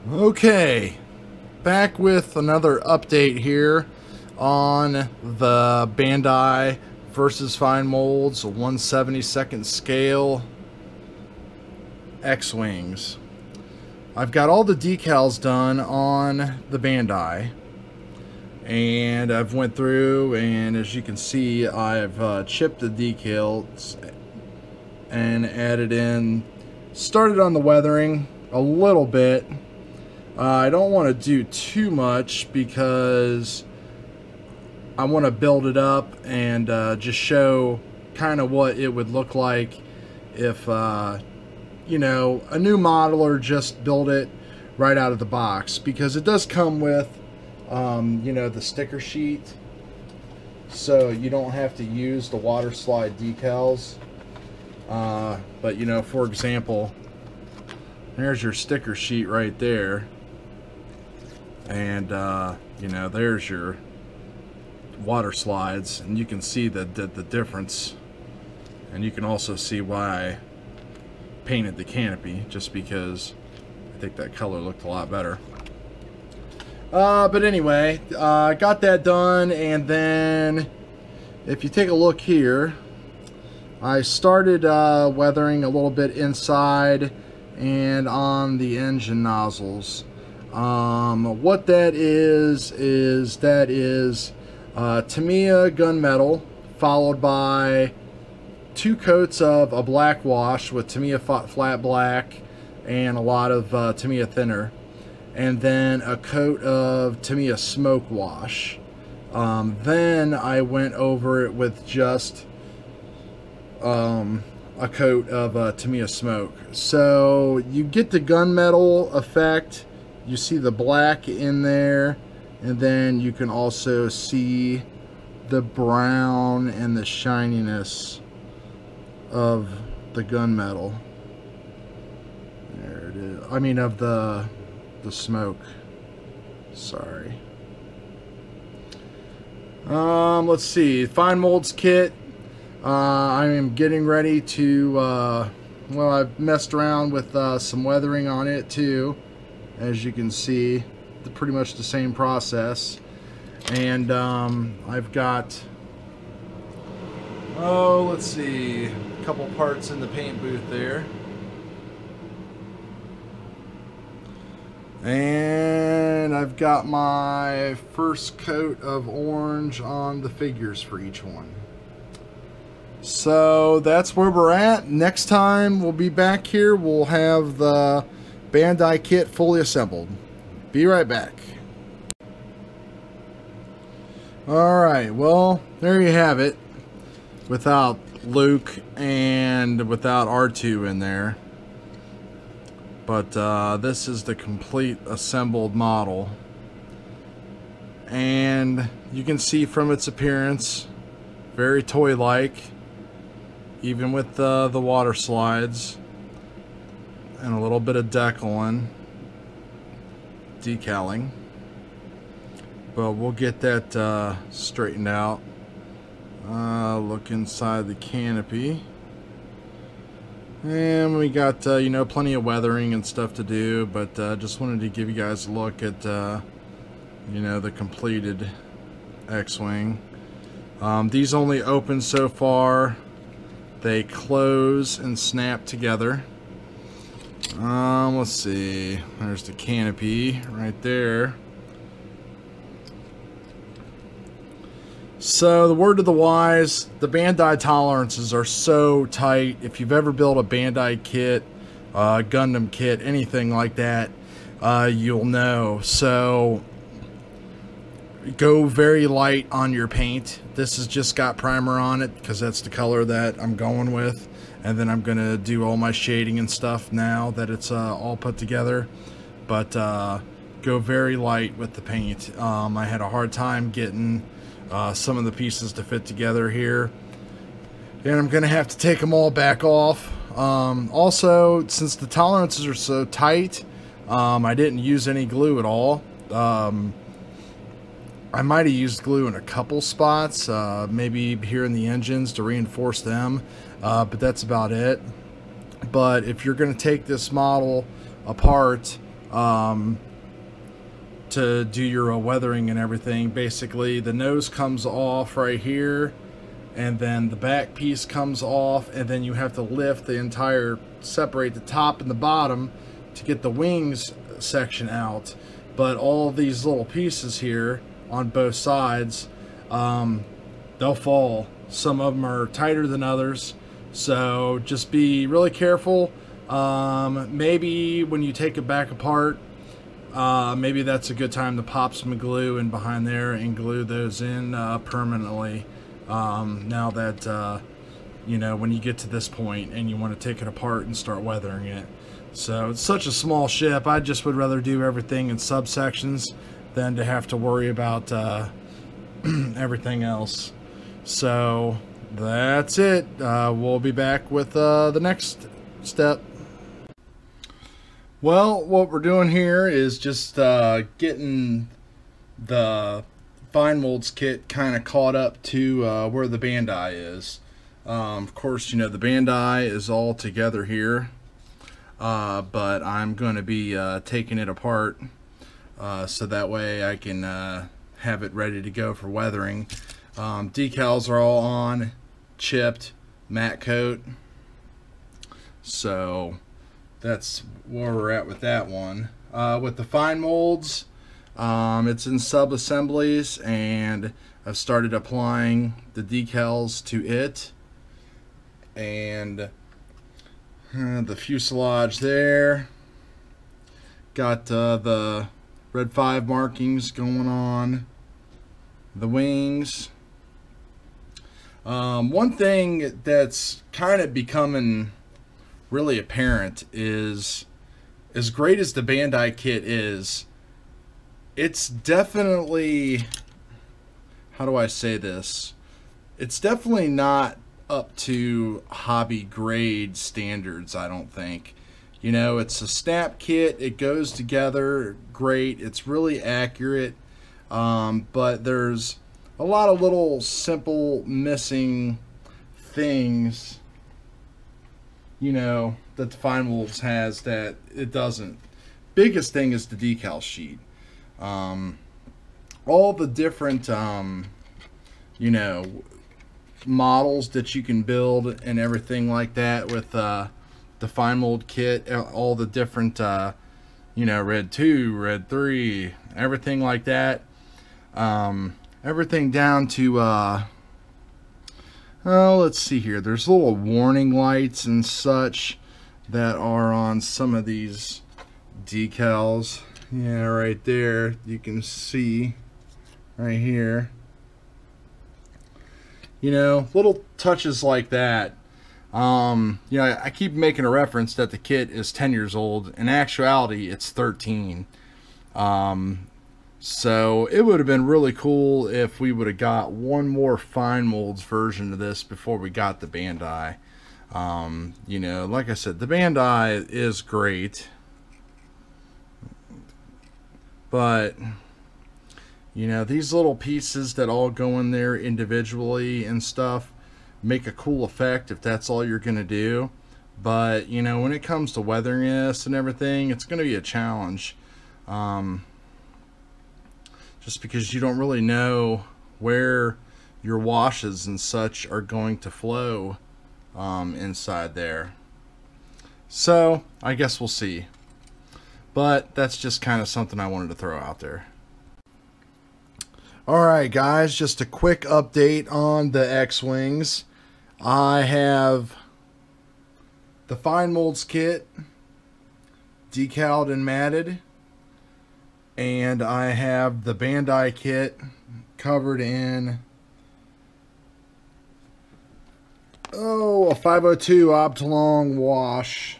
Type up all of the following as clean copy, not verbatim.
Okay, back with another update here on the Bandai versus Fine Molds 1/72 scale X-Wings. I've got all the decals done on the Bandai, and I've went through, and as you can see, I've chipped the decals and added in, started on the weathering a little bit. I don't want to do too much because I want to build it up and just show kind of what it would look like if, you know, a new modeler just built it right out of the box. Because it does come with, you know, the sticker sheet. So you don't have to use the water slide decals. But, you know, for example, there's your sticker sheet right there. And, you know, there's your water slides, and you can see the difference. And you can also see why I painted the canopy, just because I think that color looked a lot better. But anyway, got that done, and then if you take a look here, I started weathering a little bit inside and on the engine nozzles. What that is Tamiya gunmetal, followed by 2 coats of a black wash with Tamiya flat black and a lot of Tamiya thinner, and then a coat of Tamiya smoke wash. Then I went over it with just a coat of Tamiya smoke. So you get the gunmetal effect. You see the black in there, and then you can also see the brown and the shininess of the gunmetal. There it is. I mean, of the smoke. Sorry. Let's see. Fine Molds kit. I am getting ready to, well, I've messed around with some weathering on it too. As you can see, pretty much the same process. And I've got, oh, let's see, a couple parts in the paint booth there. And I've got my first coat of orange on the figures for each one. So that's where we're at. Next time we'll be back here, we'll have the Bandai kit fully assembled. Be right back. Alright, well, there you have it. Without Luke and without R2 in there. But this is the complete assembled model. And you can see from its appearance, very toy-like. Even with the water slides. And a little bit of decaling. But we'll get that straightened out. Look inside the canopy, and we got you know, plenty of weathering and stuff to do, but just wanted to give you guys a look at you know, the completed X-Wing. These only open so far. They close and snap together. Let's see, there's the canopy right there. So the word to the wise, the Bandai tolerances are so tight. If you've ever built a Bandai kit, Gundam kit, anything like that, you'll know. So go very light on your paint. This has just got primer on it because that's the color that I'm going with. And then I'm going to do all my shading and stuff now that it's all put together. But go very light with the paint. I had a hard time getting some of the pieces to fit together here. And I'm going to have to take them all back off. Also, since the tolerances are so tight, I didn't use any glue at all. I might have used glue in a couple spots, maybe here in the engines to reinforce them, but that's about it. But if you're going to take this model apart, to do your weathering and everything. Basically, the nose comes off right here, and then the back piece comes off, and then you have to lift the entire, separate the top and the bottom to get the wings section out. But all these little pieces here on both sides, they'll fall. Some of them are tighter than others, so just be really careful. Maybe when you take it back apart, maybe that's a good time to pop some glue in behind there and glue those in permanently. Now that you know, when you get to this point and you want to take it apart and start weathering it. So it's such a small ship, I just would rather do everything in subsections than to have to worry about everything else. So that's it. We'll be back with the next step. Well, what we're doing here is just getting the fine molds kit kind of caught up to where the Bandai is. Of course, you know, the Bandai is all together here, but I'm going to be taking it apart so that way I can have it ready to go for weathering. Decals are all on, chipped, matte coat. So that's where we're at with that one. With the fine molds, it's in sub-assemblies, and I've started applying the decals to it. And the fuselage there. Got the red 5 markings going on. The wings. One thing that's kind of becoming really apparent is, as great as the Bandai kit is, it's definitely, how do I say this? It's definitely not up to hobby grade standards, I don't think. You know, it's a snap kit, it goes together great, it's really accurate, but there's a lot of little simple missing things, you know, that the fine molds has that it doesn't. Biggest thing is the decal sheet. All the different you know, models that you can build and everything like that with the fine mold kit, all the different you know, red 2, red 3, everything like that, everything down to oh, let's see here, there's little warning lights and such that are on some of these decals. Yeah, right there you can see right here. You know, little touches like that. You know, I keep making a reference that the kit is 10 years old. In actuality, it's 13. So it would have been really cool if we would have got one more fine molds version of this before we got the Bandai. You know, like I said, the Bandai is great, but you know, these little pieces that all go in there individually and stuff make a cool effect if that's all you're gonna do. But you know, when it comes to weathering this and everything, it's gonna be a challenge, just because you don't really know where your washes and such are going to flow inside there. So I guess we'll see, but that's just kind of something I wanted to throw out there. Alright guys, just a quick update on the X-Wings. I have the fine molds kit decaled and matted, and I have the Bandai kit covered in a 502 Optilong wash,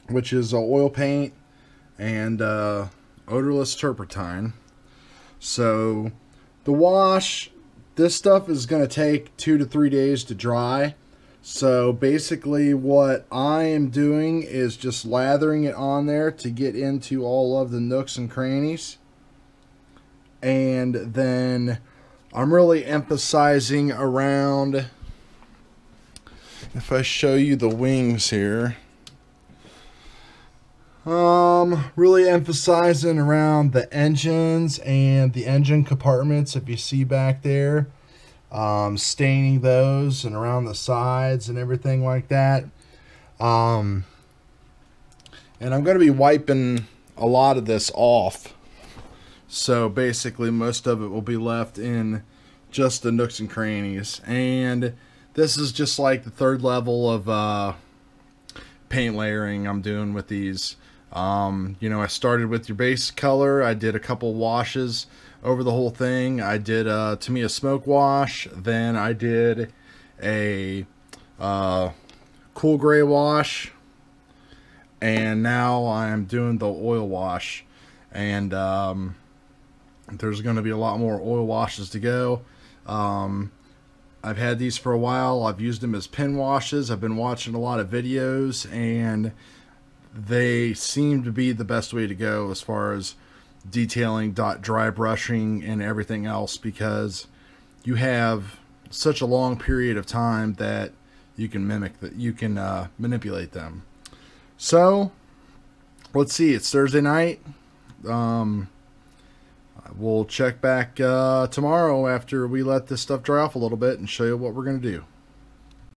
which is oil paint and odorless turpentine. So the wash, this stuff is going to take 2 to 3 days to dry. So basically what I am doing is just lathering it on there to get into all of the nooks and crannies. And then I'm really emphasizing around, if I show you the wings here, Really emphasizing around the engines and the engine compartments, if you see back there. Staining those and around the sides and everything like that. And I'm going to be wiping a lot of this off. So basically most of it will be left in just the nooks and crannies. And this is just like the third level of paint layering I'm doing with these. I started with your base color. I did a couple washes over the whole thing. I did to me a smoke wash, then I did a cool gray wash, and now I'm doing the oil wash. And there's going to be a lot more oil washes to go. I've had these for a while. I've used them as pin washes. I've been watching a lot of videos, and they seem to be the best way to go as far as detailing, dry brushing, and everything else, because you have such a long period of time that you can manipulate them. So let's see, it's Thursday night. We'll check back tomorrow after we let this stuff dry off a little bit and show you what we're going to do.